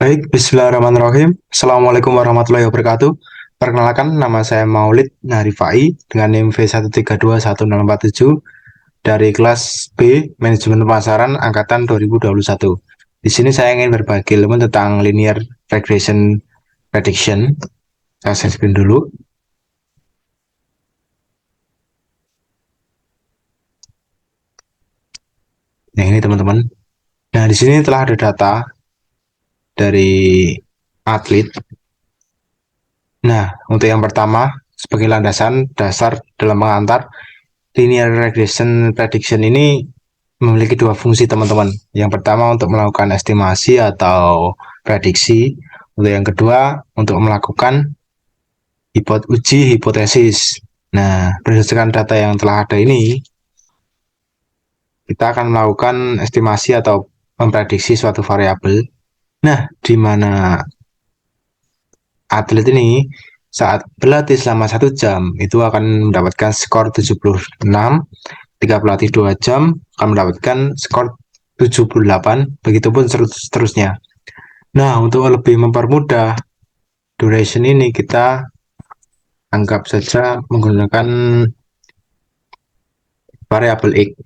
Baik, bismillahirrahmanirrahim. Assalamualaikum warahmatullahi wabarakatuh. Perkenalkan, nama saya Maulid Narifai dengan NIM V1321047 dari kelas B Manajemen Pemasaran angkatan 2021. Di sini saya ingin berbagi ilmu tentang linear regression prediction. Saya share screen dulu. Nah, ini teman-teman. Nah, di sini telah ada data dari atlet. Nah, untuk yang pertama, sebagai landasan dasar dalam mengantar linear regression prediction ini memiliki dua fungsi teman-teman. Yang pertama untuk melakukan estimasi atau prediksi. Untuk yang kedua untuk melakukan uji hipotesis. Nah, berdasarkan data yang telah ada ini, kita akan melakukan estimasi atau memprediksi suatu variabel. Nah, di mana atlet ini saat berlatih selama 1 jam itu akan mendapatkan skor 76, ketika berlatih 2 jam akan mendapatkan skor 78, begitupun seterusnya. Nah, untuk lebih mempermudah duration ini kita anggap saja menggunakan variabel X.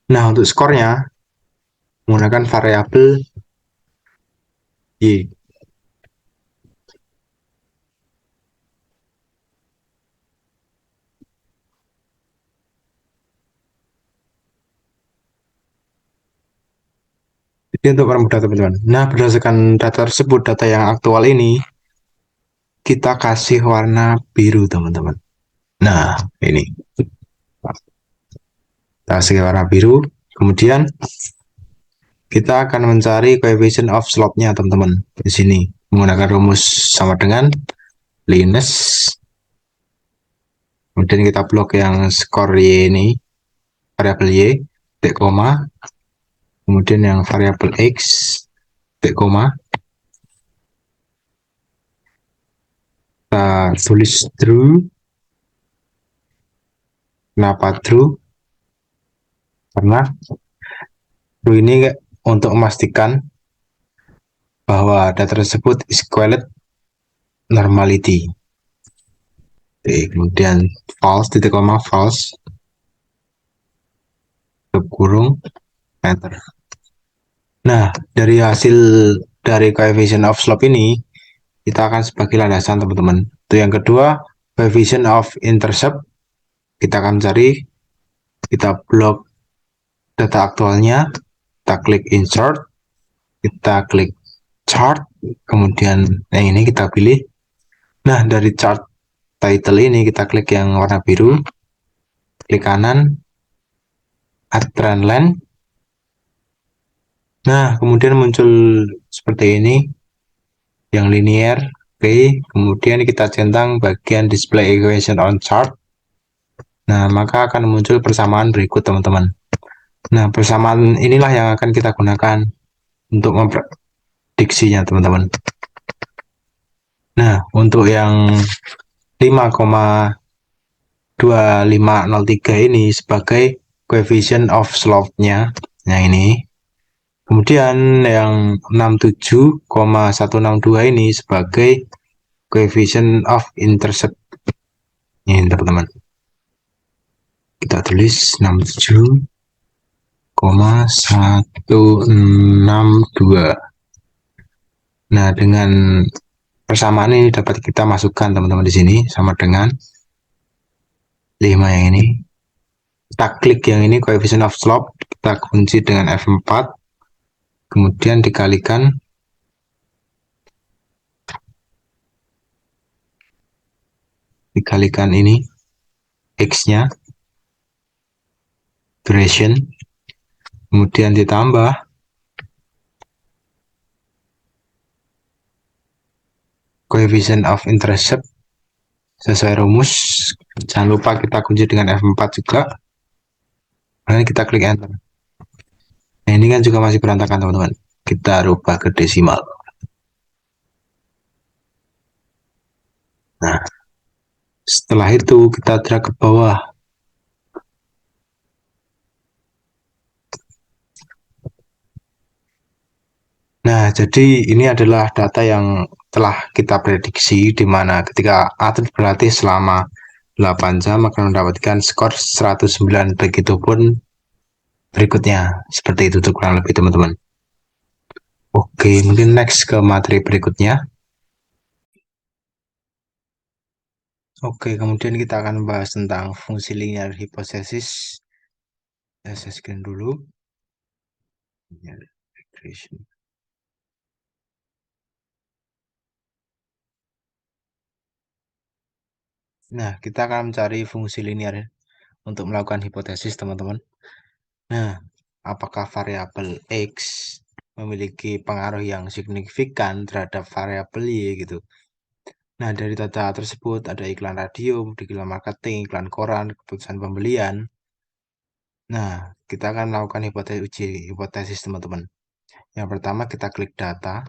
Nah, untuk skornya menggunakan variabel Y. Jadi untuk mempermudah teman-teman. Nah, berdasarkan data tersebut, data yang aktual ini, kita kasih warna biru teman-teman. Nah, ini. Kita kasih warna biru. Kemudian kita akan mencari coefficient of slope-nya teman-teman. Di sini menggunakan rumus sama dengan Linus. Kemudian kita blok yang skor Y ini, variabel Y, titik koma. Kemudian yang variabel X, titik koma. Kita tulis true. Kenapa true? Karena true ini untuk memastikan bahwa data tersebut is equaled normality. Kemudian false, titik koma, false. Kurung, enter. Nah, dari hasil dari coefficient of slope ini, kita akan sebagai landasan teman-teman. Itu yang kedua, coefficient of intercept. Kita akan cari, kita blok data aktualnya, kita klik insert, kita klik chart, kemudian yang ini kita pilih. Nah, dari chart title ini kita klik yang warna biru, klik kanan, add trend line. Nah, kemudian muncul seperti ini, yang linear. Oke, kemudian kita centang bagian display equation on chart. Nah, maka akan muncul persamaan berikut teman-teman. Nah, persamaan inilah yang akan kita gunakan untuk memprediksinya teman-teman. Nah, untuk yang 5,2503 ini sebagai coefficient of slope-nya. Nah, ini. Kemudian yang 67,162 ini sebagai coefficient of intercept. Ini teman-teman. Kita tulis 67,162. Nah, dengan persamaan ini dapat kita masukkan teman-teman di sini sama dengan 5 yang ini. Kita klik yang ini coefficient of slope, kita kunci dengan F4. Kemudian dikalikan ini X-nya, duration, kemudian ditambah coefficient of intercept sesuai rumus. Jangan lupa kita kunci dengan F4 juga. Kemudian kita klik enter. Nah, ini kan juga masih berantakan teman-teman. Kita rubah ke desimal. Nah, setelah itu kita drag ke bawah. Nah, jadi ini adalah data yang telah kita prediksi di mana ketika atlet berlatih selama 8 jam akan mendapatkan skor 109. Begitupun berikutnya. Seperti itu tuh kurang lebih teman-teman. Oke, mungkin next ke materi berikutnya. Oke, kemudian kita akan membahas tentang fungsi linear hypothesis. Saya screen dulu. Linear regression. Nah, kita akan mencari fungsi linear untuk melakukan hipotesis, teman-teman. Nah, apakah variabel X memiliki pengaruh yang signifikan terhadap variabel Y gitu. Nah, dari data tersebut ada iklan radio, iklan marketing, iklan koran, keputusan pembelian. Nah, kita akan melakukan hipotesis uji hipotesis, teman-teman. Yang pertama kita klik data.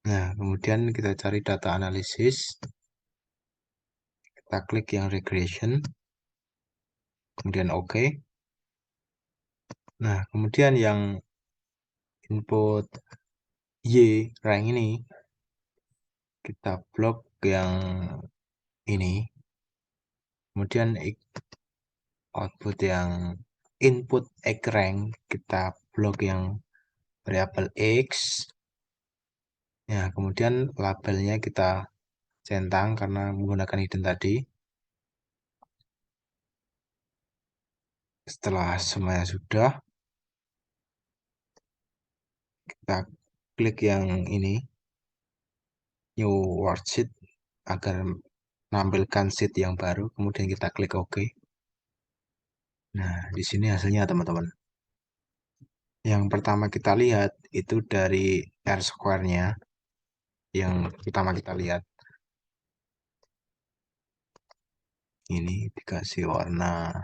Nah, kemudian kita cari data analisis. Kita klik yang regression. Kemudian OK. Nah, kemudian yang input Y rank ini kita blok yang ini. Kemudian output yang input X rank kita blok yang variabel X. Ya, kemudian labelnya kita centang karena menggunakan hidden tadi. Setelah semuanya sudah, kita klik yang ini, new worksheet, agar menampilkan sheet yang baru. Kemudian kita klik OK. Nah, di sini hasilnya teman-teman. Yang pertama kita lihat itu dari R square-nya. Yang pertama kita lihat ini dikasih warna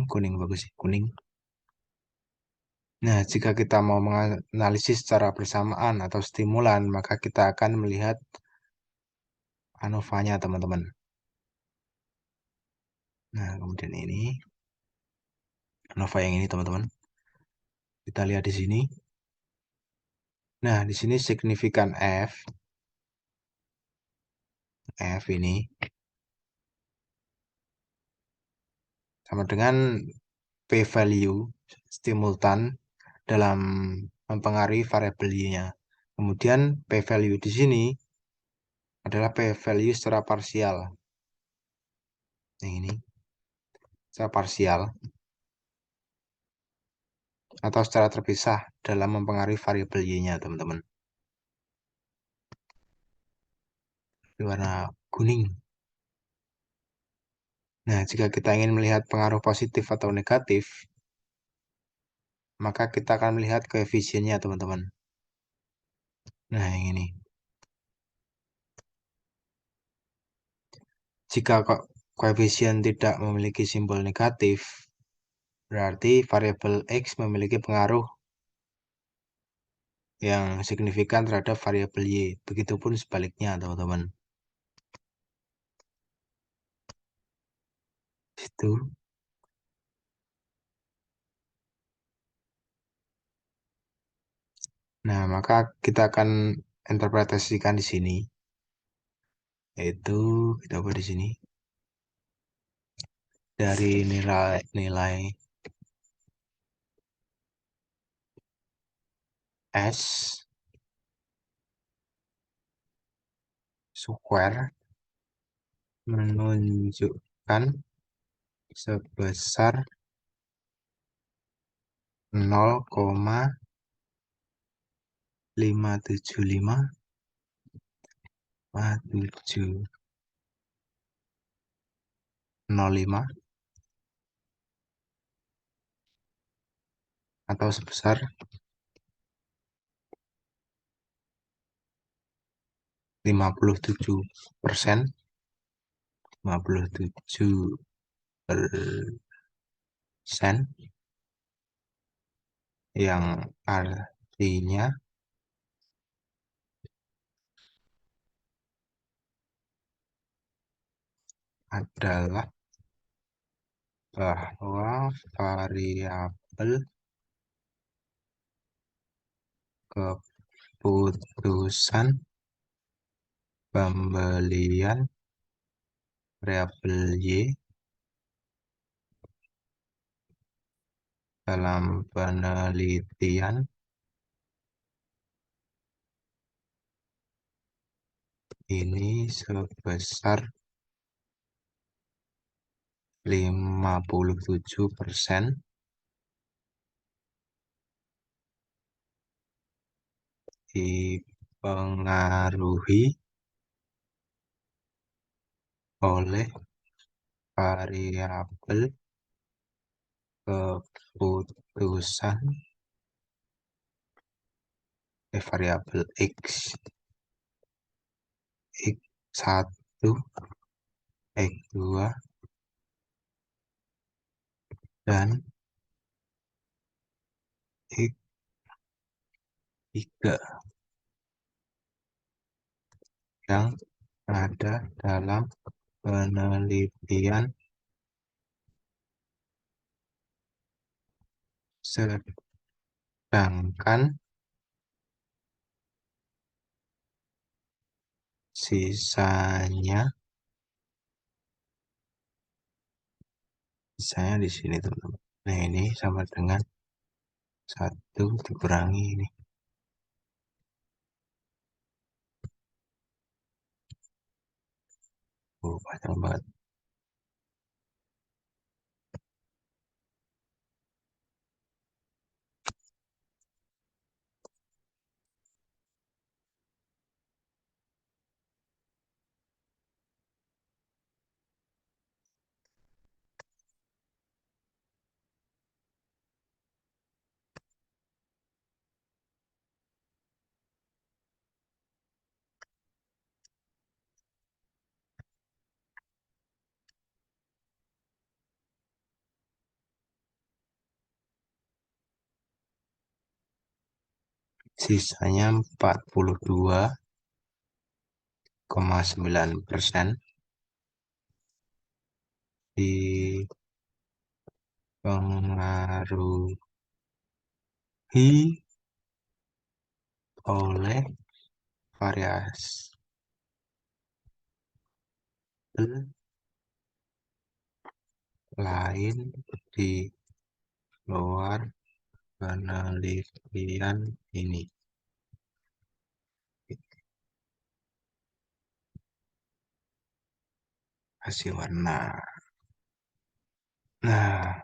kuning, bagus sih, kuning. Nah, jika kita mau menganalisis secara bersamaan atau stimulan, maka kita akan melihat ANOVA-nya, teman-teman. Nah, kemudian ini ANOVA yang ini, teman-teman. Kita lihat di sini. Nah, di sini signifikan F ini sama dengan p-value stimultan dalam mempengaruhi variabel Y-nya. Kemudian p-value di sini adalah p-value secara parsial. Yang ini secara parsial atau secara terpisah dalam mempengaruhi variabel Y-nya, teman-teman. Di warna kuning. Nah, jika kita ingin melihat pengaruh positif atau negatif, maka kita akan melihat koefisiennya, teman-teman. Nah, yang ini. Jika koefisien tidak memiliki simbol negatif, berarti variabel X memiliki pengaruh yang signifikan terhadap variabel Y. Begitupun sebaliknya, teman-teman. Itu. Nah, maka kita akan interpretasikan di sini. Yaitu kita buat di sini. Dari nilai S square menunjukkan sebesar 0,575 atau sebesar 57%, 57% yang artinya adalah bahwa variabel keputusan pembelian variabel Y dalam penelitian ini sebesar 57% dipengaruhi oleh variabel keputusan variabel X1, X2, dan X3 yang ada dalam penelitian, sedangkan sisanya di sini teman-teman. Nah, ini sama dengan 1 dikurangi ini. Panjang banget. Sisanya 42,9% dipengaruhi oleh variabel lain di luar penelitian ini. Kasih warna. Nah,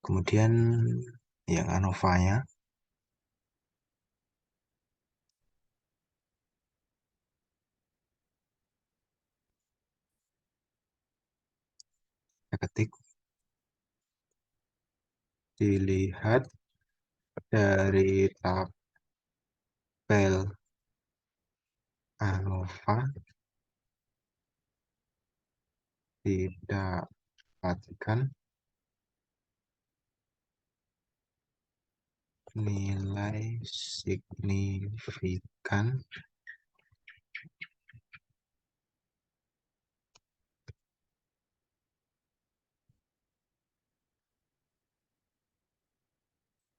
kemudian yang ANOVA-nya saya ketik, dilihat dari tabel ANOVA didapatkan nilai signifikan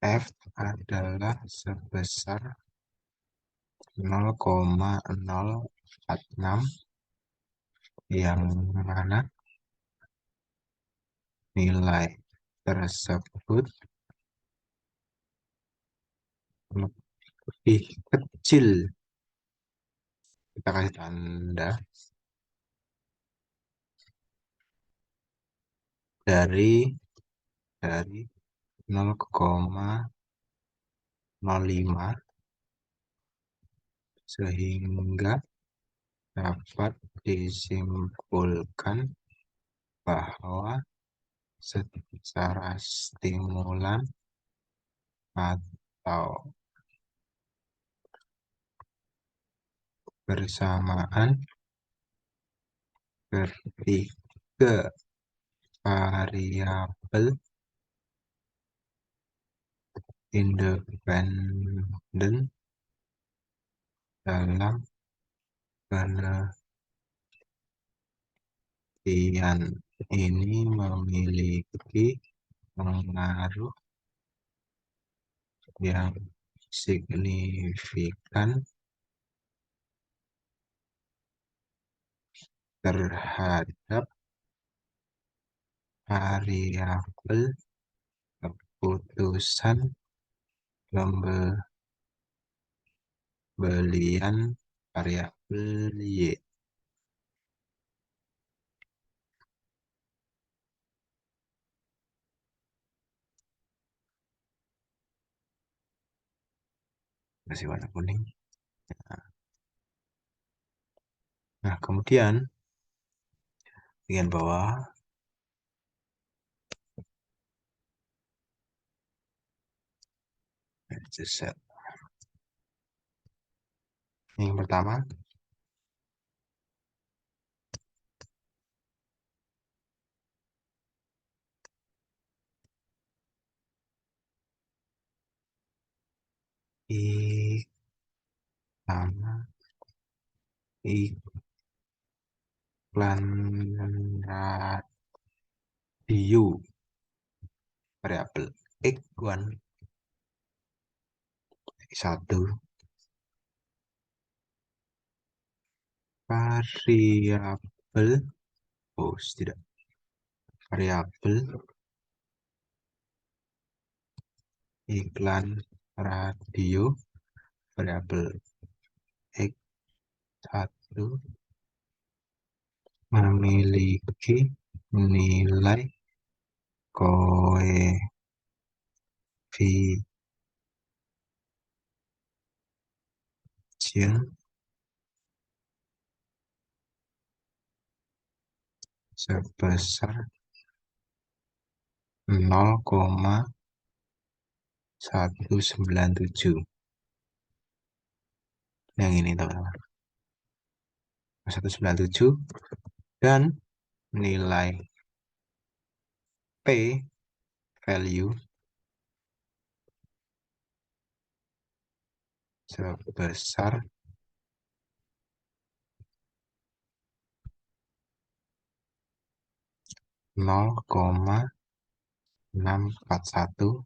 F adalah sebesar 0,046, yang mana nilai tersebut lebih kecil, kita kasih tanda, dari 0,05, sehingga dapat disimpulkan bahwa secara stimulan atau bersamaan ketiga variabel independen dalam penelitian ini memiliki pengaruh yang signifikan terhadap variabel keputusan pembelian variabel Y. Masih warna kuning. Nah, kemudian bagian bawah set. Yang pertama, I sama iklan radio variabel X1 X1 variabel tidak variabel iklan radio variabel X1 memiliki nilai koefisien sebesar 0,197. Yang ini teman-teman, 197, dan nilai P value sebesar 0,641,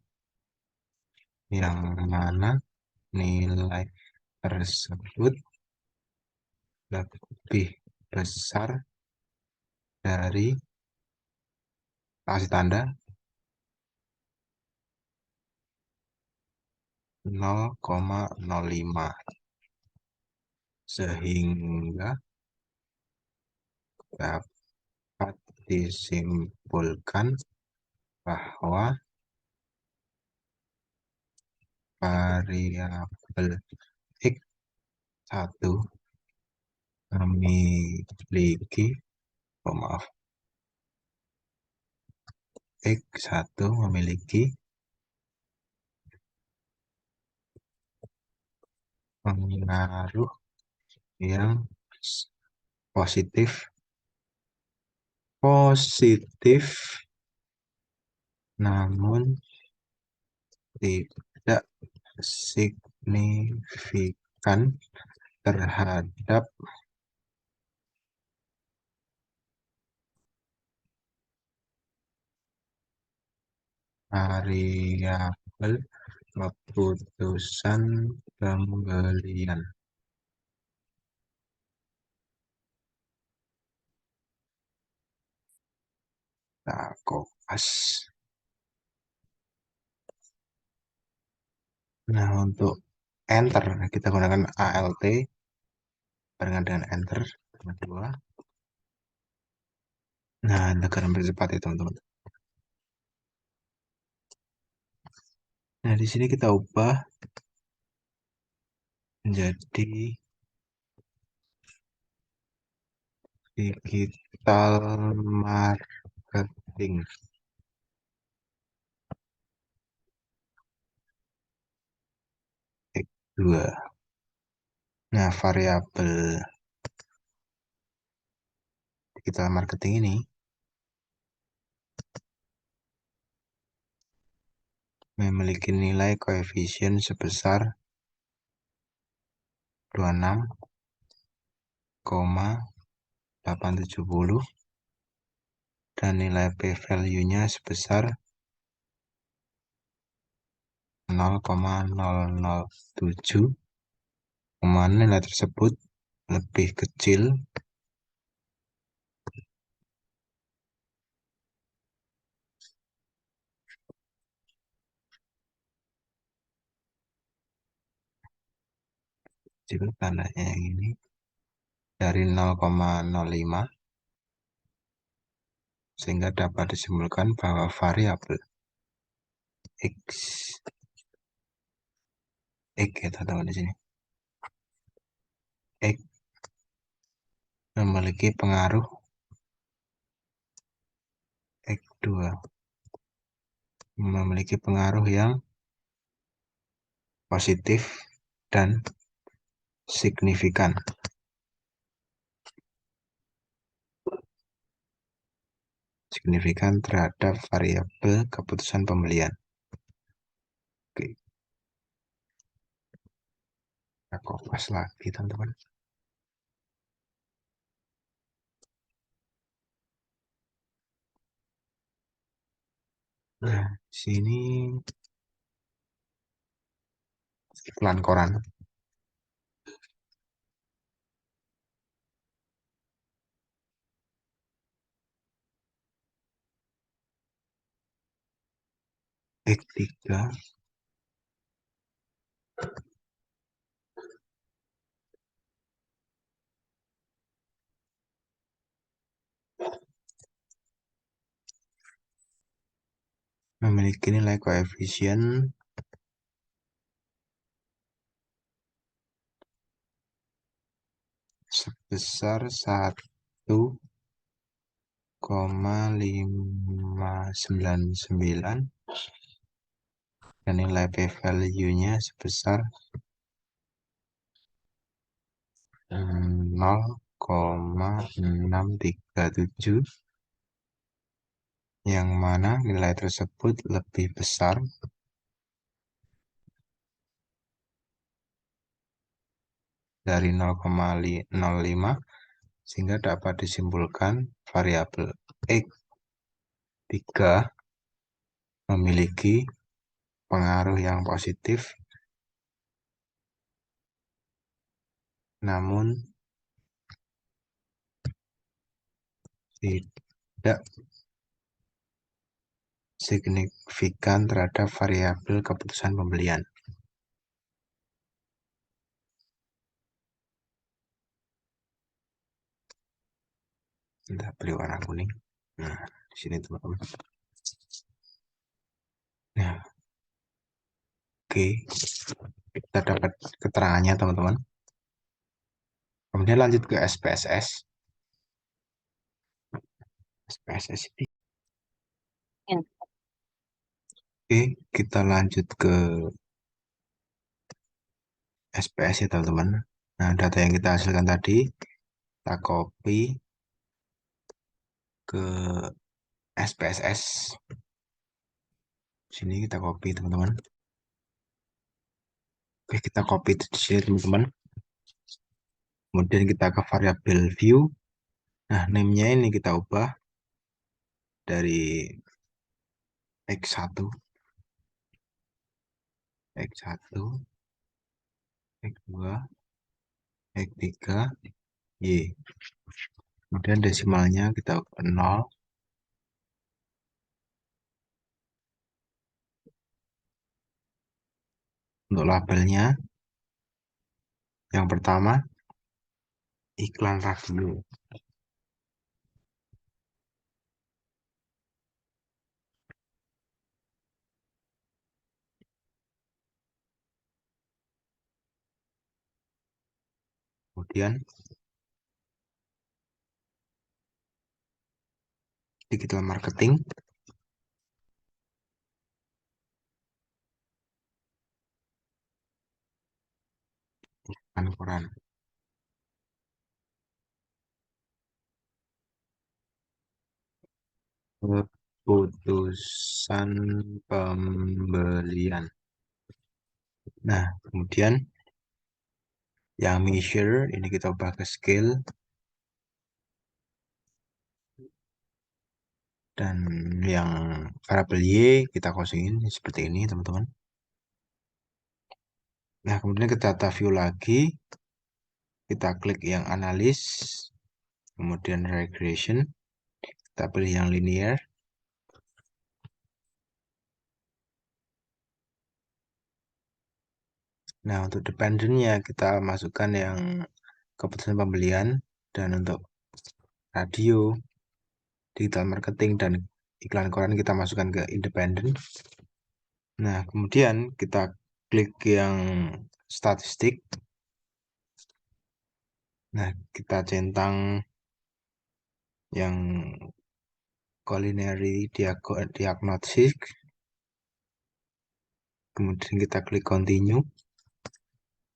yang mana nilai tersebut lebih besar dari, kasih tanda, 0,05, sehingga dapat disimpulkan bahwa variabel X1 memiliki, maaf, X1 memiliki pengaruh yang positif namun tidak signifikan terhadap variabel keputusan pembelian. Nah, kopas. Nah, untuk enter kita gunakan ALT barengan dengan enter kedua. Nah, negara bercepat ya teman-teman. Nah, di sini kita ubah menjadi digital marketing. X2. Nah, variabel digital marketing ini memiliki nilai koefisien sebesar 26,870, dan nilai p-value-nya sebesar 0,007, kemana nilai tersebut lebih kecil kecil tandanya yang ini dari 0,05, sehingga dapat disimpulkan bahwa variabel x ya teman-teman, di sini x memiliki pengaruh x2 memiliki pengaruh yang positif dan signifikan terhadap variabel keputusan pembelian. Oke, kita kopas lagi teman-teman. Nah, sini iklan koran. X3 memiliki nilai koefisien sebesar 1,599 dan nilai p-value-nya sebesar 0,637, yang mana nilai tersebut lebih besar dari 0,05, sehingga dapat disimpulkan variabel x3 memiliki pengaruh yang positif namun tidak signifikan terhadap variabel keputusan pembelian. Kita beli warna kuning. Nah, di sini teman-teman. Nah, oke, kita dapat keterangannya teman-teman. Kemudian lanjut ke SPSS. SPSS ini. Oke, kita lanjut ke SPS ya teman-teman. Nah, data yang kita hasilkan tadi kita copy ke SPSS. Sini kita copy teman-teman. Oke, kita copy di sini teman-teman. Kemudian kita ke variabel view. Nah, name-nya ini kita ubah dari X1, X1, X2, X3, Y. Kemudian desimalnya kita ubah 0. Untuk labelnya, yang pertama, iklan radio. Kemudian digital marketing, koran. Keputusan pembelian. Nah, kemudian yang measure ini kita ubah ke scale. Dan yang variabel Y kita kosongin seperti ini teman-teman. Nah kemudian ke data view lagi, kita klik yang analis, kemudian regression, kita pilih yang linear. Nah untuk dependennya kita masukkan yang keputusan pembelian, dan untuk radio, digital marketing, dan iklan koran kita masukkan ke independen. Nah kemudian kita klik yang statistik. Nah kita centang yang culinary diagnosis, kemudian kita klik continue,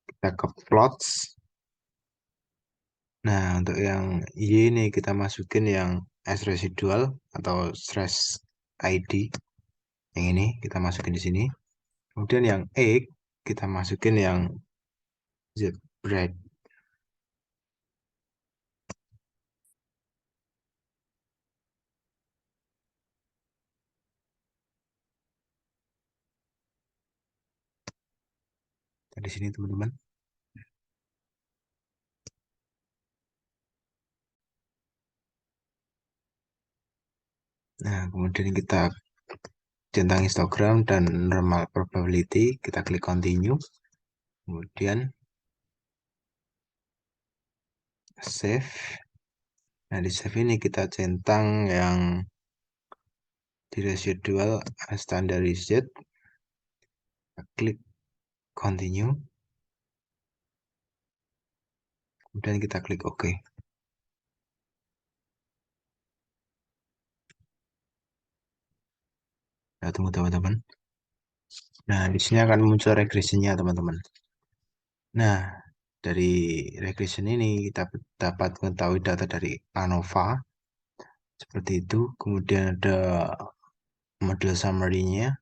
kita ke plots. Nah untuk yang Y ini kita masukin yang S residual atau stress ID, yang ini kita masukin di sini. Kemudian yang E kita masukin yang Z bread. Di sini teman-teman. Nah kemudian kita centang histogram dan normal probability, kita klik continue, kemudian save. Nah di save ini kita centang yang di residual standardized, klik continue, kemudian kita klik OK. Nah tunggu teman-teman. Nah di sini akan muncul regresinya teman-teman. Nah dari regression ini kita dapat mengetahui data dari ANOVA seperti itu. Kemudian ada model summary-nya.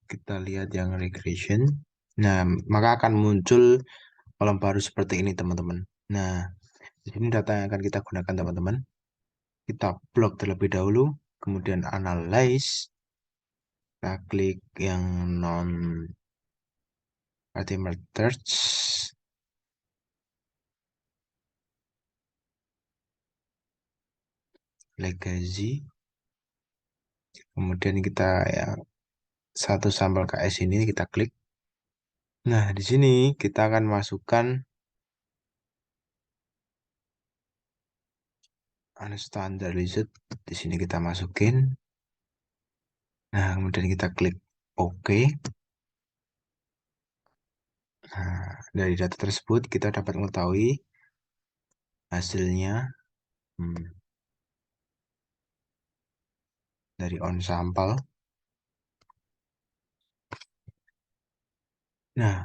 Kita lihat yang regression. Nah maka akan muncul kolom baru seperti ini teman-teman. Nah di sini data yang akan kita gunakan teman-teman. Kita blok terlebih dahulu, kemudian analyze, kita klik yang non search, legacy, kemudian kita yang satu sampel KS ini kita klik. Nah di sini kita akan masukkan unstandardized, di sini kita masukin. Nah kemudian kita klik OK. Nah, dari data tersebut kita dapat mengetahui hasilnya dari on sampel. Nah,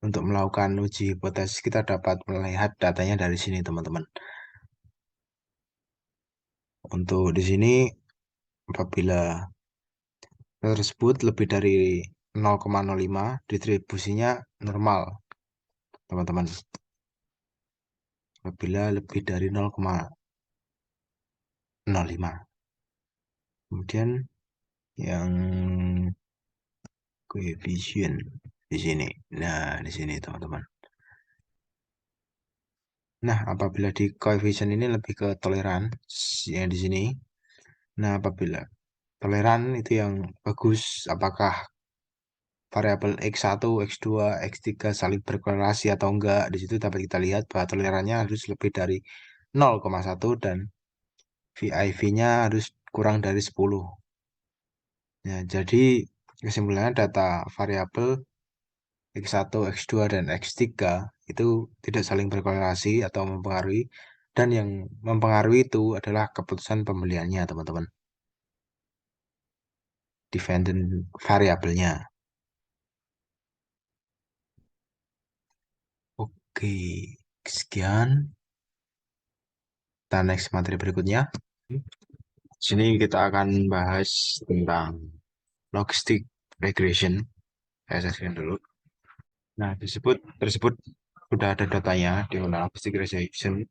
untuk melakukan uji hipotesis kita dapat melihat datanya dari sini teman-teman. Untuk di sini apabila tersebut lebih dari 0,05 distribusinya normal teman-teman. Apabila lebih dari 0,05. Kemudian yang coefficient di sini. Nah, di sini teman-teman. Nah, apabila di coefficient ini lebih ke toleran yang di sini. Nah, apabila toleran itu yang bagus, apakah variabel X1, X2, X3 saling berkorelasi atau enggak. Di situ dapat kita lihat bahwa tolerannya harus lebih dari 0,1 dan VIV-nya harus kurang dari 10. Ya, jadi kesimpulannya data variabel X1, X2, dan X3 itu tidak saling berkorelasi atau mempengaruhi, dan yang mempengaruhi itu adalah keputusan pembeliannya teman-teman. Dependent variabelnya. Oke, sekian. Kita next materi berikutnya. Sini kita akan bahas tentang logistic regression. Saya saksikan dulu. Nah, tersebut sudah ada datanya di logistic regression.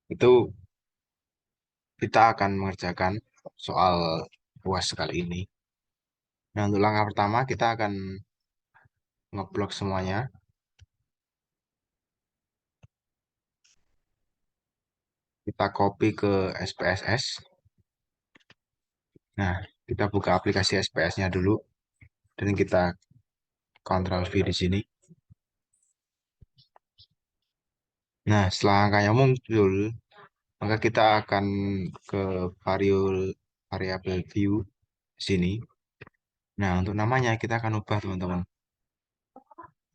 Itu kita akan mengerjakan soal UAS kali ini. Nah, untuk langkah pertama kita akan ngeblok semuanya. Kita copy ke SPSS. Nah, kita buka aplikasi SPS-nya dulu dan kita Ctrl V di sini. Nah, setelah angkanya muncul, maka kita akan ke variable view di sini. Nah, untuk namanya kita akan ubah teman-teman.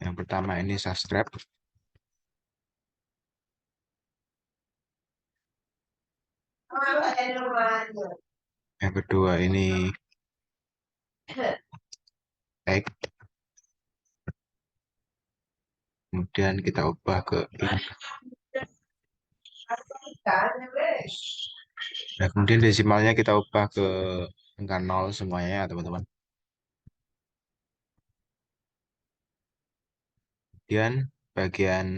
Yang pertama ini subscribe. Yang kedua ini tag. Kemudian kita ubah ke ini. Nah, kemudian desimalnya kita ubah ke angka 0 semuanya ya teman-teman. Kemudian bagian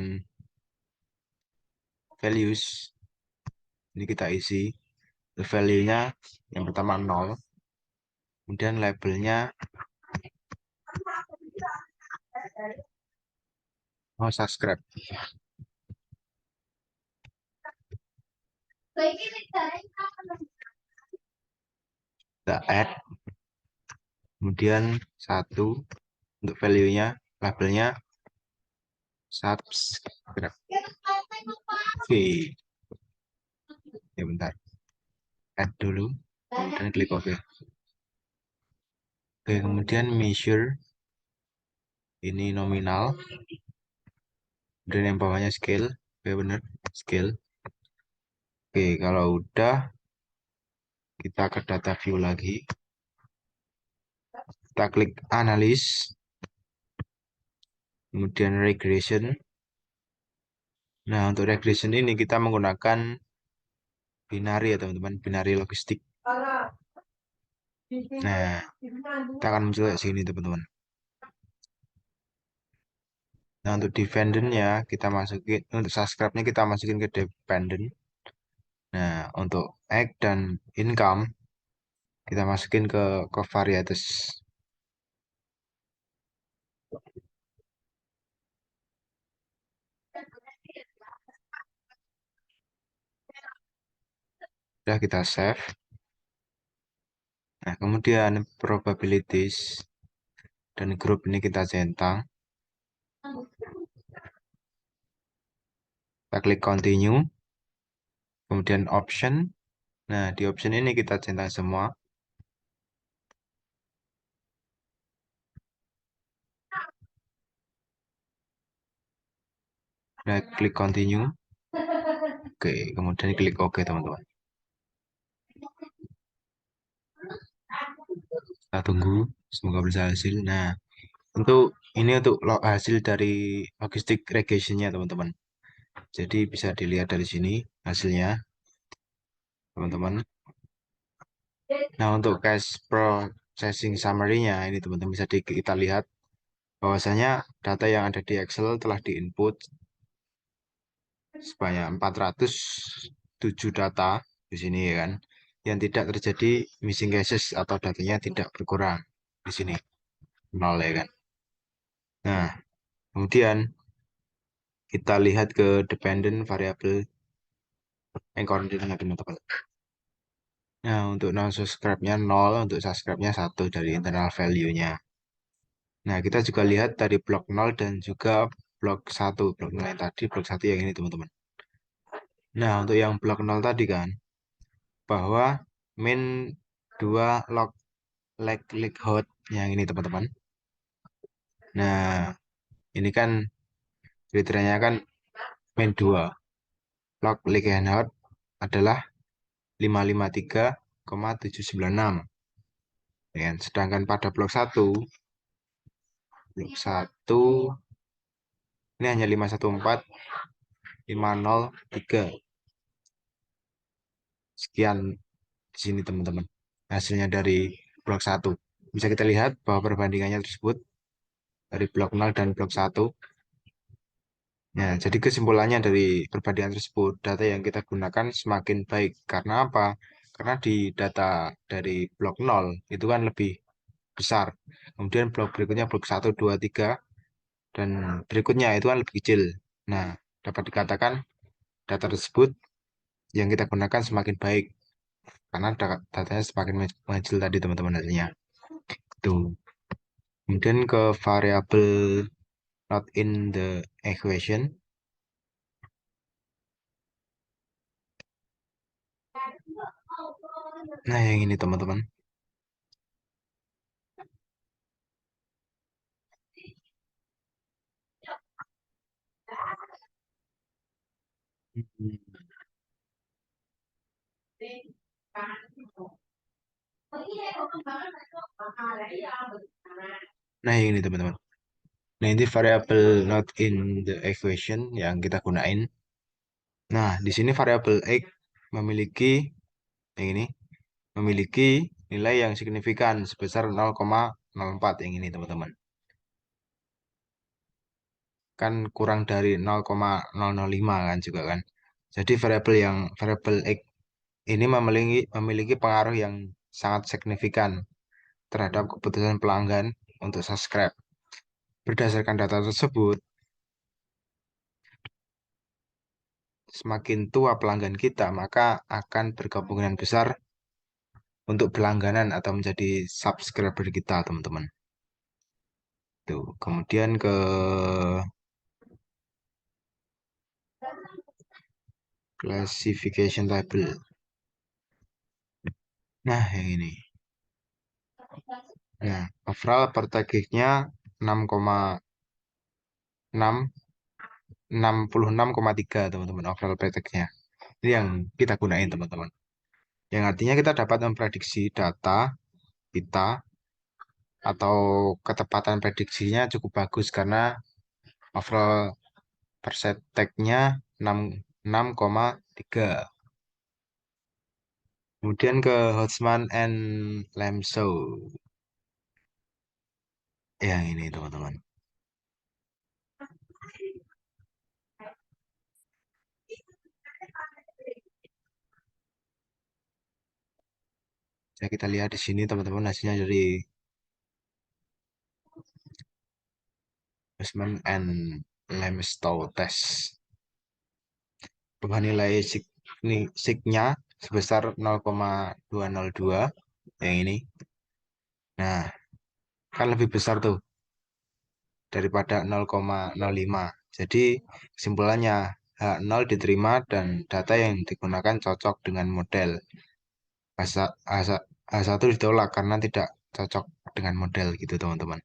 values ini kita isi value-nya yang pertama 0, kemudian labelnya mau subscribe. Kita add, kemudian satu untuk value-nya, labelnya subscribe. Oke, ya bentar, add dulu dan klik OK. Oke, kemudian measure ini nominal, dan yang bawahnya scale. Oke, benar, scale. Oke, kalau udah kita ke data view lagi, kita klik analis, kemudian regression. Nah, untuk regression ini kita menggunakan binary ya teman-teman, binary logistik. Nah, kita akan muncul ke sini teman-teman. Nah, untuk dependent-nya kita masukin, untuk subscribe-nya kita masukin ke dependent. Nah, untuk egg dan income kita masukin ke covariates. Sudah kita save. Nah, kemudian probabilities dan group ini kita centang. Kita klik continue. Kemudian option. Nah, di option ini kita centang semua. Nah, klik continue. Oke, kemudian klik OK teman-teman. Kita tunggu, semoga berhasil. Nah, ini untuk hasil dari logistik regressionnya teman-teman. Jadi bisa dilihat dari sini hasilnya teman-teman. Nah, untuk cache processing summary-nya ini teman-teman bisa kita lihat bahwasanya data yang ada di Excel telah diinput sebanyak 407 data di sini ya kan. Yang tidak terjadi missing caches atau datanya tidak berkurang di sini 0 ya kan. Nah, kemudian kita lihat ke dependent variable yang koordinatnya teman-teman. Nah, untuk non subscribe-nya 0, untuk subscribe-nya 1 dari internal value-nya. Nah, kita juga lihat dari blok 0 dan juga blok 1. Blok 0 yang tadi, blok 1 yang ini teman-teman. Nah, untuk yang blok 0 tadi kan, bahwa min 2 log likelihood yang ini teman-teman. Nah, ini kan kriterianya kan min 2 log likelihood adalah 553,796. Ya, sedangkan pada blok 1 ini hanya 514,503. Sekian di sini teman-teman. Hasilnya dari blok 1. Bisa kita lihat bahwa perbandingannya tersebut dari blok 0 dan blok 1 Ya, jadi kesimpulannya dari perbandingan tersebut, data yang kita gunakan semakin baik. Karena apa? Karena di data dari blok nol itu kan lebih besar. Kemudian blok berikutnya blok satu 2 3 dan berikutnya itu kan lebih kecil. Nah, dapat dikatakan data tersebut yang kita gunakan semakin baik karena datanya semakin mengecil tadi teman-teman hasilnya. Tuh. Kemudian ke variabel not in the equation. Nah, yang ini teman-teman. Nah, yang ini teman-teman. Nah, ini variabel not in the equation yang kita gunain. Nah, di sini variabel x memiliki yang ini memiliki nilai yang signifikan sebesar 0,04 yang ini teman-teman. Kan kurang dari 0,005 kan juga kan. Jadi variabel x ini memiliki pengaruh yang sangat signifikan terhadap keputusan pelanggan untuk subscribe. Berdasarkan data tersebut, semakin tua pelanggan kita, maka akan berkemungkinan besar untuk berlangganan atau menjadi subscriber kita, teman-teman. Tuh. Kemudian ke classification table. Nah, yang ini. Nah, overall pertagihnya 66,3 teman-teman overall prakteknya. Ini yang kita gunain teman-teman. Yang artinya kita dapat memprediksi data kita atau ketepatan prediksinya cukup bagus karena overall persentasenya 6,3. Kemudian ke Hodgman and Lamso. Yang ini teman-teman. Ya, kita lihat di sini teman-teman hasilnya dari Hodgman and Lamso test. Perubahan nilai signya sebesar 0,202 yang ini. Nah, kan lebih besar tuh daripada 0,05. Jadi kesimpulannya H0 diterima dan data yang digunakan cocok dengan model. H1 ditolak karena tidak cocok dengan model gitu teman-teman.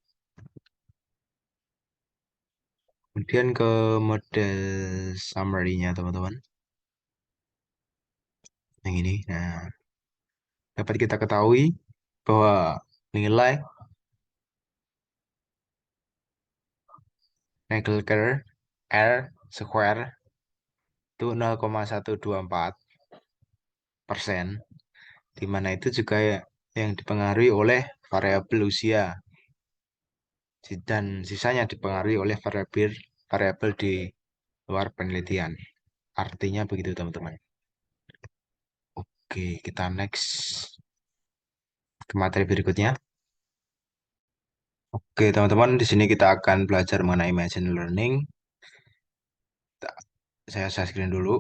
Kemudian ke model summary-nya teman-teman. Yang ini. Nah, dapat kita ketahui bahwa nilai Nagelker R square itu 0,124%, di mana itu juga yang dipengaruhi oleh variabel usia dan sisanya dipengaruhi oleh variabel variabel di luar penelitian. Artinya begitu teman-teman. Oke, kita next ke materi berikutnya. Oke, teman-teman, di sini kita akan belajar mengenai machine learning. Saya screen dulu.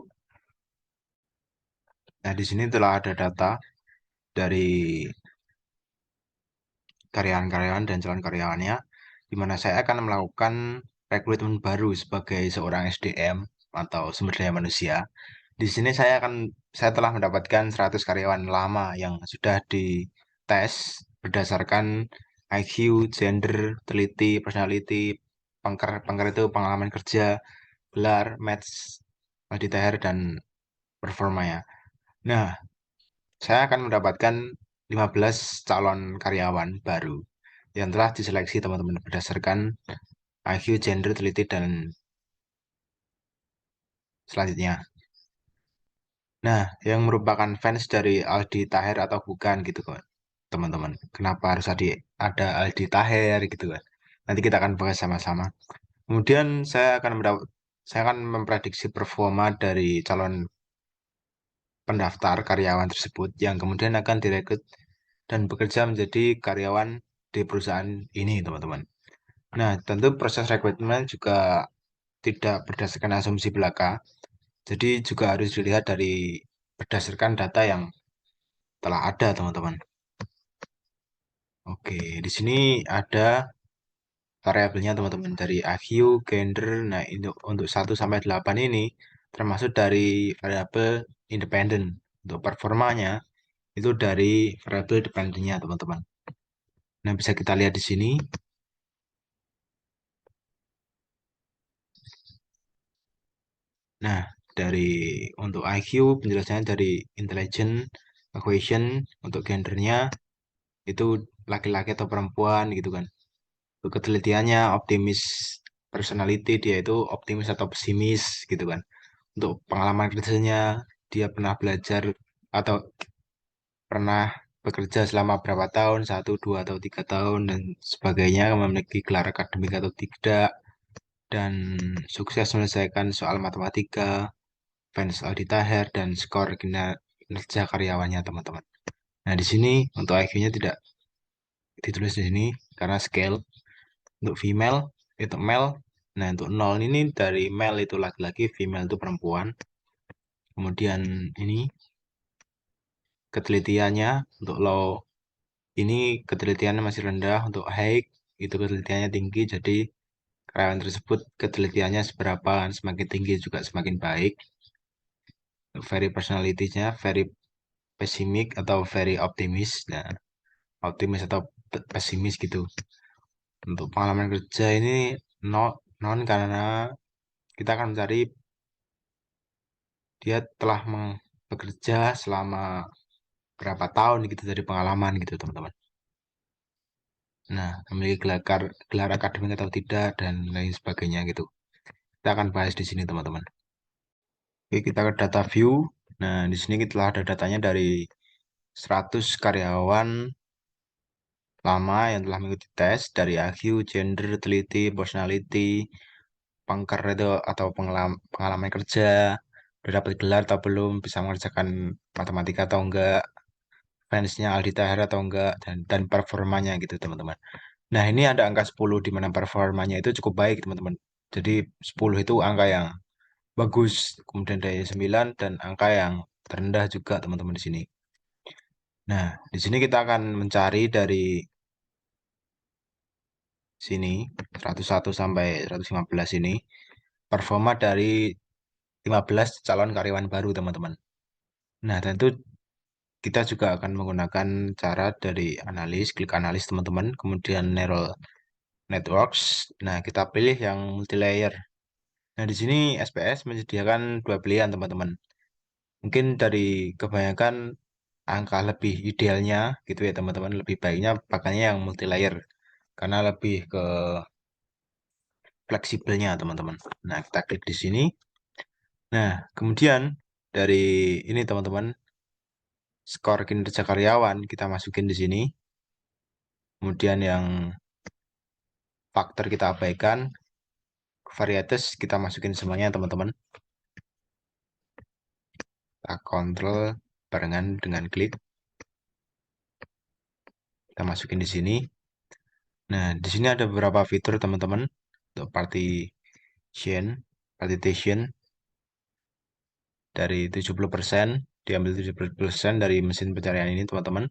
Nah, di sini telah ada data dari karyawan-karyawan dan calon karyawannya, di mana saya akan melakukan rekrutmen baru sebagai seorang SDM atau sumber daya manusia. Di sini saya telah mendapatkan 100 karyawan lama yang sudah dites berdasarkan IQ, gender, teliti, personality, pangker itu pengalaman kerja, gelar, match, multi-tier, dan performanya. Nah, saya akan mendapatkan 15 calon karyawan baru yang telah diseleksi teman-teman berdasarkan IQ, gender, teliti, dan selanjutnya. Nah, yang merupakan fans dari Aldi Taher atau bukan gitu kan, teman-teman. Kenapa harus ada Aldi Taher gitu kan? Nanti kita akan bahas sama-sama. Kemudian saya akan mendapat saya akan memprediksi performa dari calon pendaftar karyawan tersebut yang kemudian akan direkrut dan bekerja menjadi karyawan di perusahaan ini, teman-teman. Nah, tentu proses rekrutmen juga tidak berdasarkan asumsi belaka, jadi juga harus dilihat dari berdasarkan data yang telah ada, teman-teman. Oke, di sini ada variabelnya, teman-teman, dari IQ, gender. Nah, untuk 1 sampai 8 ini termasuk dari variabel independen. Untuk performanya itu dari variabel dependennya, teman-teman. Nah, bisa kita lihat di sini. Nah, dari untuk IQ penjelasannya dari intelligent, equation, untuk gendernya itu laki-laki atau perempuan gitu kan. Untuk ketelitiannya optimis, personality dia itu optimis atau pesimis gitu kan. Untuk pengalaman kerjanya dia pernah belajar atau pernah bekerja selama berapa tahun, 1, 2, atau 3 tahun dan sebagainya, memiliki gelar akademik atau tidak, dan sukses menyelesaikan soal matematika, fans audit akhir, dan skor kinerja karyawannya, teman-teman. Nah, di sini untuk IQ-nya tidak ditulis di sini karena scale. Untuk female itu male. Nah, untuk 0 ini dari male itu laki-laki, female itu perempuan. Kemudian ini ketelitiannya untuk low ini ketelitiannya masih rendah, untuk high itu ketelitiannya tinggi. Jadi karyawan tersebut ketelitiannya seberapa, semakin tinggi juga semakin baik. Very personality-nya very pesimis atau very optimis. Nah, optimis atau pesimis gitu. Untuk pengalaman kerja ini non karena kita akan mencari dia telah bekerja selama berapa tahun gitu dari pengalaman gitu, teman-teman. Nah, memiliki gelar akademik atau tidak dan lain sebagainya gitu. Kita akan bahas di sini, teman-teman. Oke, kita ke data view. Nah, di sini kita ada datanya dari 100 karyawan lama yang telah mengikuti tes dari IQ, gender, teliti, personality, pangker itu atau pengalaman kerja, udah dapat gelar atau belum, bisa mengerjakan matematika atau enggak, fansnya Aldi Taher atau enggak, dan performanya gitu, teman-teman. Nah, ini ada angka 10 di mana performanya itu cukup baik, teman-teman. Jadi 10 itu angka yang bagus, kemudian dari 9 dan angka yang terendah juga, teman-teman, di sini. Nah, di sini kita akan mencari dari sini 101 sampai 115 ini performa dari 15 calon karyawan baru, teman-teman. Nah, tentu kita juga akan menggunakan cara dari klik analis, teman-teman, kemudian neural networks. Nah, kita pilih yang multi layer. Nah, di sini SPS menyediakan dua pilihan, teman-teman. Mungkin dari kebanyakan angka lebih idealnya gitu ya, teman-teman. Lebih baiknya pakainya yang multi layer karena lebih ke fleksibelnya, teman-teman. Nah, kita klik di sini. Nah, kemudian dari ini, teman-teman, skor kinerja karyawan kita masukin di sini. Kemudian yang faktor kita abaikan, varietas kita masukin semuanya, teman-teman. Kita kontrol barengan dengan klik. Kita masukin di sini. Nah, di sini ada beberapa fitur, teman-teman, untuk partition dari 70%, diambil 70% dari mesin pencarian ini, teman-teman.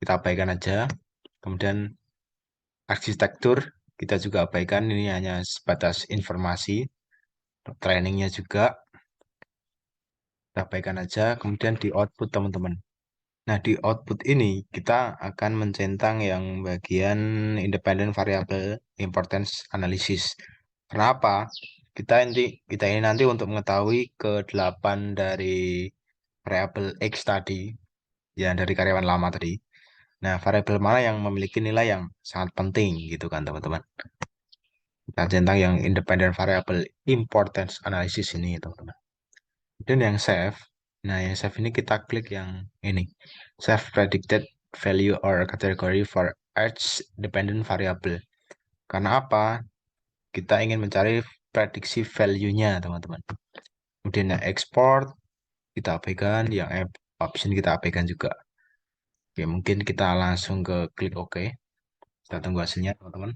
Kita abaikan aja. Kemudian arsitektur kita juga abaikan, ini hanya sebatas informasi. Trainingnya juga kita abaikan aja. Kemudian di output, teman-teman. Nah, di output ini kita akan mencentang yang bagian independent variable importance analysis. Kenapa? Kita ini nanti untuk mengetahui ke-8 dari variabel X tadi, ya dari karyawan lama tadi. Nah, variabel mana yang memiliki nilai yang sangat penting gitu kan, teman-teman. Kita centang yang independent variable importance analysis ini, teman-teman. Dan yang save. Nah, yang save ini kita klik yang ini. Save predicted value or category for each dependent variable. Karena apa? Kita ingin mencari prediksi value-nya teman-teman. Kemudian yang export kita abaikan, yang option kita abaikan juga. Oke, mungkin kita langsung ke klik OK. Kita tunggu hasilnya teman-teman.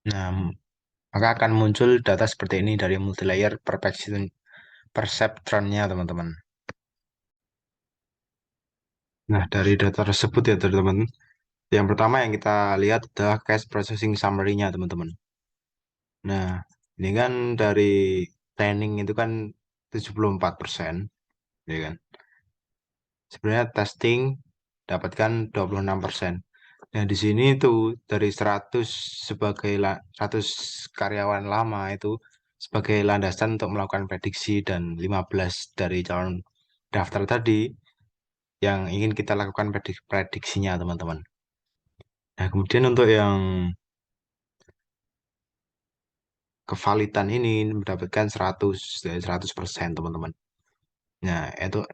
Nah, maka akan muncul data seperti ini dari multilayer perceptron-nya teman-teman. Nah, dari data tersebut ya teman-teman, yang pertama yang kita lihat adalah cache processing summary-nya teman-teman. Nah, ini kan dari training itu kan 74%, ya kan. Sebenarnya testing dapatkan 26%. Nah, di sini itu dari 100 100 karyawan lama itu sebagai landasan untuk melakukan prediksi dan 15 dari calon daftar tadi yang ingin kita lakukan prediksinya, teman-teman. Nah, kemudian untuk yang kevalidan ini mendapatkan 100 dari 100%, teman-teman. Nah, itu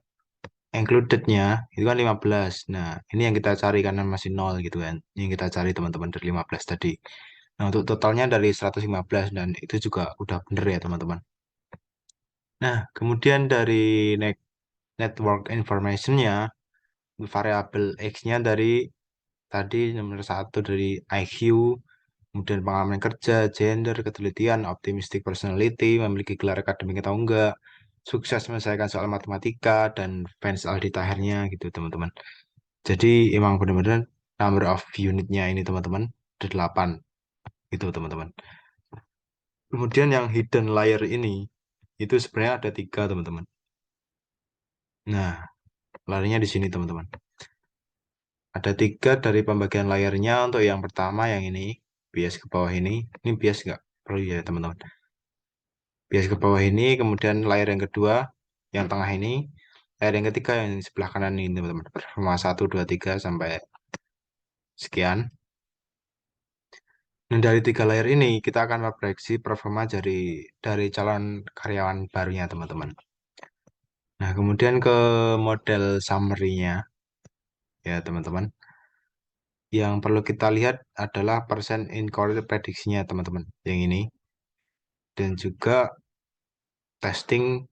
included-nya itu kan 15. Nah, ini yang kita cari karena masih nol gitu kan. Ini yang kita cari teman-teman dari 15 tadi. Nah, untuk totalnya dari 115 dan itu juga udah bener ya teman-teman. Nah, kemudian dari network information-nya, variabel X-nya dari tadi nomor satu dari IQ, kemudian pengalaman kerja, gender, ketelitian, optimistic personality, memiliki gelar akademik atau enggak, sukses menyelesaikan soal matematika, dan fans Aldi Tahernya gitu teman-teman. Jadi emang benar-benar number of unitnya ini teman-teman, ada 8 gitu teman-teman. Kemudian yang hidden layer ini, itu sebenarnya ada 3 teman-teman. Nah, layernya di sini teman-teman. Ada 3 dari pembagian layernya. Untuk yang pertama yang ini, bias ke bawah ini bias nggak perlu ya teman-teman. Bias ke bawah ini, kemudian layer yang kedua, yang tengah ini, layer yang ketiga yang di sebelah kanan ini teman-teman. Performa 1, 2, 3 sampai sekian. Dan dari 3 layer ini, kita akan memprediksi performa dari calon karyawan barunya teman-teman. Nah, kemudian ke model summary-nya, ya teman-teman. Yang perlu kita lihat adalah persen incorrect prediksinya teman-teman. Yang ini. Dan juga testing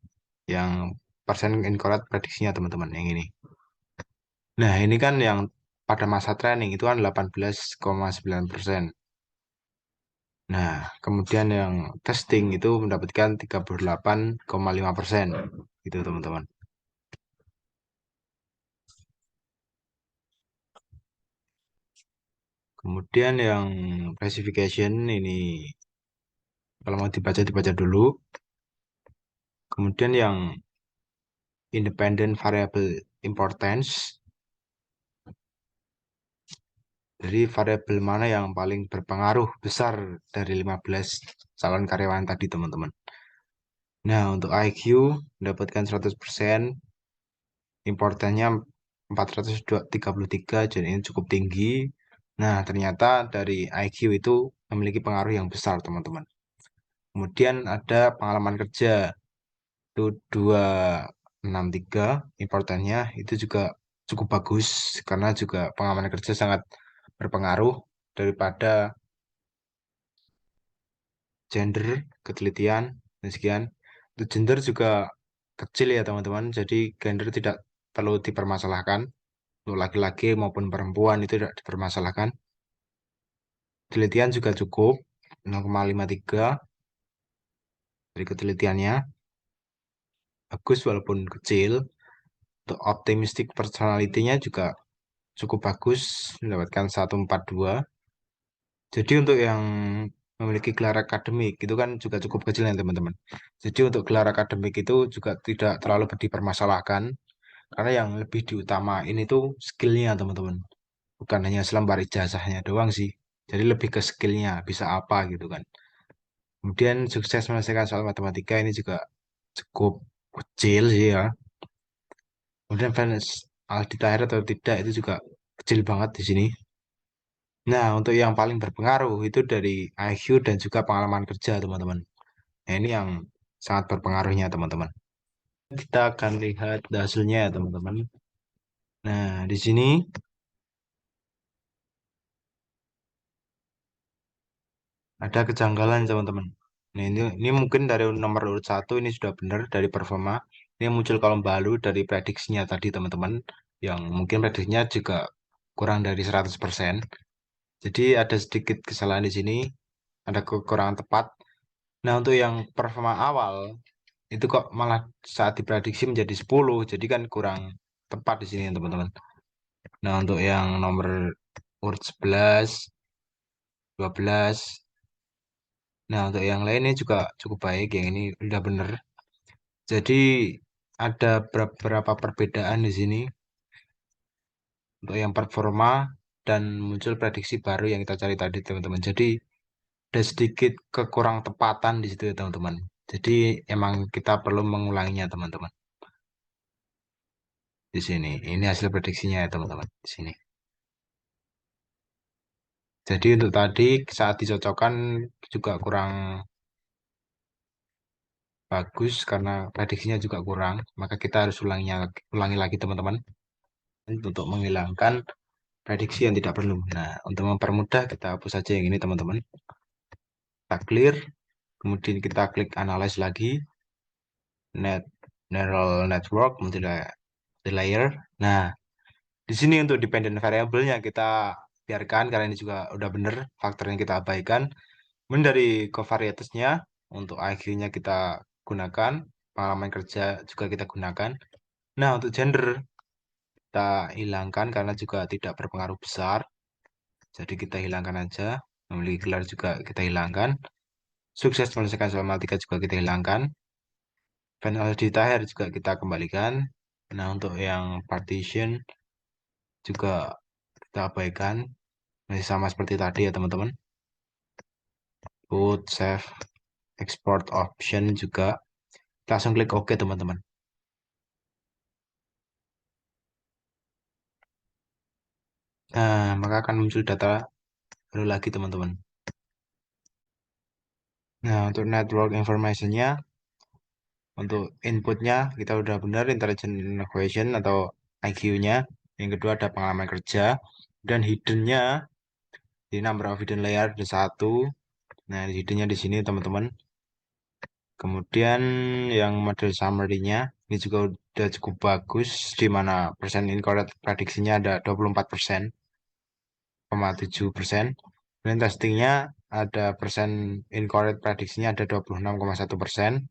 yang persen incorrect prediksinya teman-teman. Yang ini. Nah, ini kan yang pada masa training itu kan 18,9%. Nah, kemudian yang testing itu mendapatkan 38,5%. Gitu teman-teman. Kemudian yang classification ini kalau mau dibaca dulu. Kemudian yang independent variable importance, jadi variabel mana yang paling berpengaruh besar dari 15 calon karyawan tadi teman-teman. Nah, untuk IQ mendapatkan 100%, importannya 433, jadi ini cukup tinggi. Nah, ternyata dari IQ itu memiliki pengaruh yang besar teman-teman. Kemudian ada pengalaman kerja, itu 263, importannya itu juga cukup bagus karena juga pengalaman kerja sangat berpengaruh daripada gender, ketelitian, dan sekian. Untuk gender juga kecil ya teman-teman, jadi gender tidak perlu dipermasalahkan. Untuk laki-laki maupun perempuan itu tidak dipermasalahkan. Ketelitian juga cukup, 0,53 dari ketelitiannya, bagus walaupun kecil. Untuk optimistic personality-nya juga cukup bagus, mendapatkan 142. Jadi untuk yang memiliki gelar akademik itu kan juga cukup kecil ya teman-teman. Jadi untuk gelar akademik itu juga tidak terlalu dipermasalahkan karena yang lebih diutamain itu skillnya teman-teman. Bukan hanya selembar ijazahnya doang sih. Jadi lebih ke skillnya bisa apa gitu kan. Kemudian sukses menyelesaikan soal matematika ini juga cukup kecil sih ya. Kemudian fans Aldi Taher atau tidak itu juga kecil banget di sini. Nah, untuk yang paling berpengaruh itu dari IQ dan juga pengalaman kerja, teman-teman. Nah, ini yang sangat berpengaruhnya, teman-teman. Kita akan lihat hasilnya, ya, teman-teman. Nah, di sini ada kejanggalan teman-teman. Nah, ini mungkin dari nomor urut satu ini sudah benar dari performa. Ini muncul kolom baru dari prediksinya tadi teman-teman, yang mungkin prediksinya juga kurang dari 100%. Jadi ada sedikit kesalahan di sini, ada kekurangan tepat. Nah, untuk yang performa awal itu kok malah saat diprediksi menjadi 10, jadi kan kurang tepat di sini teman-teman. Nah, untuk yang nomor urut 11, 12, nah untuk yang lainnya juga cukup baik, yang ini udah bener. Jadi ada beberapa perbedaan di sini untuk yang performa dan muncul prediksi baru yang kita cari tadi teman-teman. Jadi ada sedikit kekurang tepatan di situ ya teman-teman. Jadi emang kita perlu mengulanginya teman-teman. Di sini, ini hasil prediksinya ya teman-teman. Di sini. Jadi untuk tadi saat dicocokkan juga kurang bagus karena prediksinya juga kurang. Maka kita harus ulangi lagi teman-teman untuk menghilangkan prediksi yang tidak perlu. Nah, untuk mempermudah kita hapus saja yang ini teman-teman. Kita clear, kemudian kita klik analyze lagi, net neural network, multi layer. Nah, di sini untuk dependent variable-nya kita biarkan karena ini juga udah bener faktornya kita abaikan. Kemudian dari covariates-nya untuk IQ-nya kita gunakan, pengalaman kerja juga kita gunakan. Nah, untuk gender kita hilangkan karena juga tidak berpengaruh besar. Jadi kita hilangkan aja. Memiliki gelar juga kita hilangkan. Sukses menyelesaikan soal matematika juga kita hilangkan. Penalty Tahir juga kita kembalikan. Nah, untuk yang partition juga kita abaikan. Masih sama seperti tadi ya teman-teman. Put, save, export option juga. Kita langsung klik OK teman-teman. Nah, maka akan muncul data baru lagi teman-teman. Nah, untuk network information-nya, untuk inputnya kita udah benar intelligent equation atau IQ-nya. Yang kedua ada pengalaman kerja. Dan hidden-nya di number of hidden layer ada satu. Nah, hidden-nya di sini teman-teman. Kemudian yang model summary-nya ini juga udah cukup bagus, di mana persen incorrect prediksinya ada 24,7%. Dan testingnya ada persen incorrect prediksinya ada 26,1%.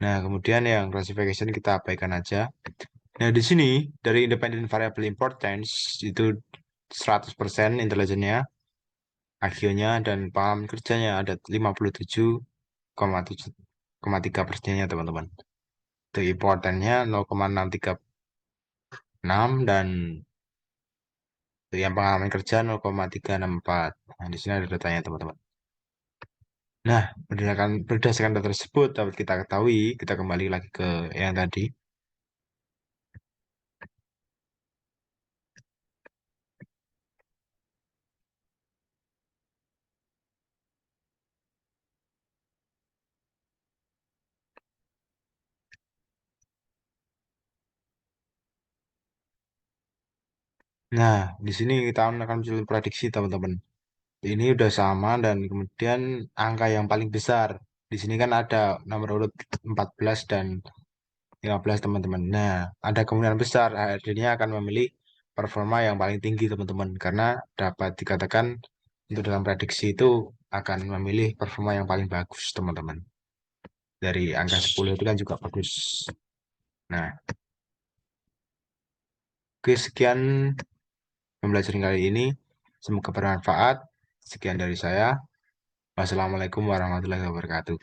Nah, kemudian yang classification kita abaikan aja. Nah, di sini dari independent variable importance itu 100% intelijennya, IQ-nya, dan pengalaman kerjanya ada 57,3%-nya teman-teman. Untuk importantnya 0,636 dan untuk yang pengalaman kerja 0,364. Nah, di sini ada datanya teman-teman. Nah, berdasarkan data tersebut dapat kita ketahui, kita kembali lagi ke yang tadi. Nah, di sini kita akan mencari prediksi teman-teman. Ini udah sama dan kemudian angka yang paling besar. Di sini kan ada nomor urut 14 dan 15 teman-teman. Nah, ada kemungkinan besar akhirnya akan memilih performa yang paling tinggi teman-teman. Karena dapat dikatakan untuk dalam prediksi itu akan memilih performa yang paling bagus teman-teman. Dari angka 10 itu kan juga bagus. Nah, oke sekian pembelajaran kali ini. Semoga bermanfaat. Sekian dari saya. Wassalamualaikum warahmatullahi wabarakatuh.